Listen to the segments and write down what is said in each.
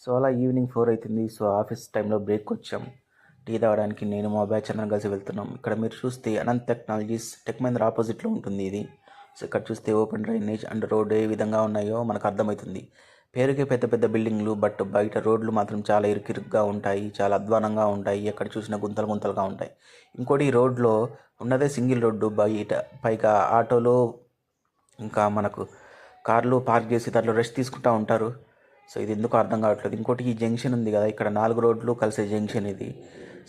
So అలా evening 4 అవుతుంది. So office టైంలో బ్రేక్ వచ్చాం. టీ తాగడానికి నేను మా బ్యాచ్ అందరం కలిసి వెళ్తున్నాం. ఇక్కడ మీరు చూస్తే అనంత్ టెక్నాలజీస్ టెక్ మహీంద్రా ఆపోజిట్లో ఉంటుంది ఇది. సో ఇక్కడ చూస్తే ఓపెన్ డ్రైనేజ్ అండ్ రోడ్ ఏ విధంగా ఉన్నాయో మనకు అర్థమవుతుంది. పేరుకే పెద్ద పెద్ద బిల్డింగ్లు, బట్ బయట రోడ్లు మాత్రం చాలా ఇరుకిరుగ్గా ఉంటాయి, చాలా అధ్వానంగా ఉంటాయి. ఎక్కడ చూసినా గుంతలు గుంతలుగా ఉంటాయి. ఇంకోటి ఈ రోడ్లో ఉన్నదే సింగిల్ రోడ్డు, బయట పైగా ఆటోలు ఇంకా మనకు కార్లు పార్క్ చేసి దాంట్లో రెస్ట్ తీసుకుంటూ ఉంటారు. సో ఇది ఎందుకు అర్థం కావట్లేదు. ఇంకోటి ఈ జంక్షన్ ఉంది కదా, ఇక్కడ 4 రోడ్లు కలిసే జంక్షన్ ఇది.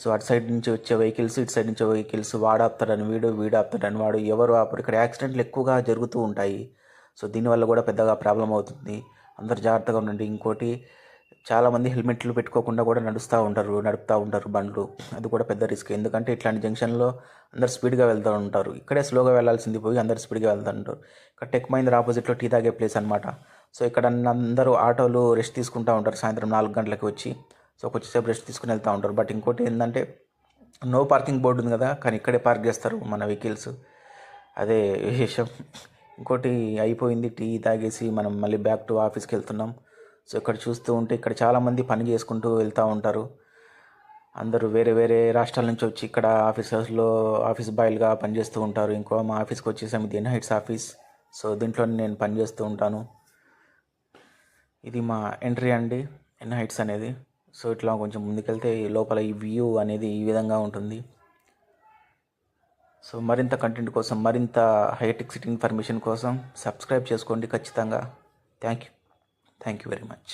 సో అటు సైడ్ నుంచి వచ్చే వెహికల్స్, ఇటు సైడ్ నుంచి వెహికల్స్, వాడు ఆపుతాడని వీడు ఆపుతాడని వాడు, ఎవరు ఆపరు. ఇక్కడ యాక్సిడెంట్లు ఎక్కువగా జరుగుతూ ఉంటాయి. సో దీనివల్ల కూడా పెద్దగా ప్రాబ్లం అవుతుంది. అందరు జాగ్రత్తగా ఉండండి. ఇంకోటి చాలామంది హెల్మెట్లు పెట్టుకోకుండా కూడా నడుపుతూ ఉంటారు బండ్లు. అది కూడా పెద్ద రిస్క్. ఎందుకంటే ఇట్లాంటి జంక్షన్లో అందరు స్పీడ్గా వెళ్తూ ఉంటారు. ఇక్కడే స్లోగా వెళ్ళాల్సింది పోయి అందరు స్పీడ్గా వెళ్తూ ఉంటారు. ఇక్కడ టెక్ మహీంద్రా ఆపోజిట్లో టీ తాగే ప్లేస్ అనమాట. సో ఇక్కడ అందరూ ఆటోలు రెస్ట్ తీసుకుంటూ ఉంటారు సాయంత్రం 4 గంటలకు వచ్చి. సో కొంచెంసేపు రెస్ట్ తీసుకుని వెళ్తూ ఉంటారు. బట్ ఇంకోటి ఏంటంటే నో పార్కింగ్ బోర్డు ఉంది కదా, కానీ ఇక్కడే పార్క్ చేస్తారు మన వెహికల్స్. అదే విశేషం. ఇంకోటి అయిపోయింది, టీ తాగేసి మనం మళ్ళీ బ్యాక్ టు ఆఫీస్కి వెళ్తున్నాం. సో ఇక్కడ చూస్తూ ఉంటే ఇక్కడ చాలామంది పని చేసుకుంటూ వెళ్తూ ఉంటారు. అందరూ వేరే వేరే రాష్ట్రాల నుంచి వచ్చి ఇక్కడ ఆఫీస్ బాయ్లుగా పనిచేస్తూ ఉంటారు. ఇంకో మా ఆఫీస్కి వచ్చేసాము, ఇది ఎన్హైట్స్ ఆఫీస్. సో దీంట్లో నేను పనిచేస్తూ ఉంటాను. ఇది మా ఎంట్రీ అండి, ఎన్హైట్స్ అనేది. సో ఇట్లా కొంచెం ముందుకెళ్తే లోపల ఈ వ్యూ అనేది ఈ విధంగా ఉంటుంది. సో మరింత కంటెంట్ కోసం, మరింత హైటెక్ సిటీ ఇన్ఫర్మేషన్ కోసం సబ్స్క్రైబ్ చేసుకోండి ఖచ్చితంగా. Thank you very much.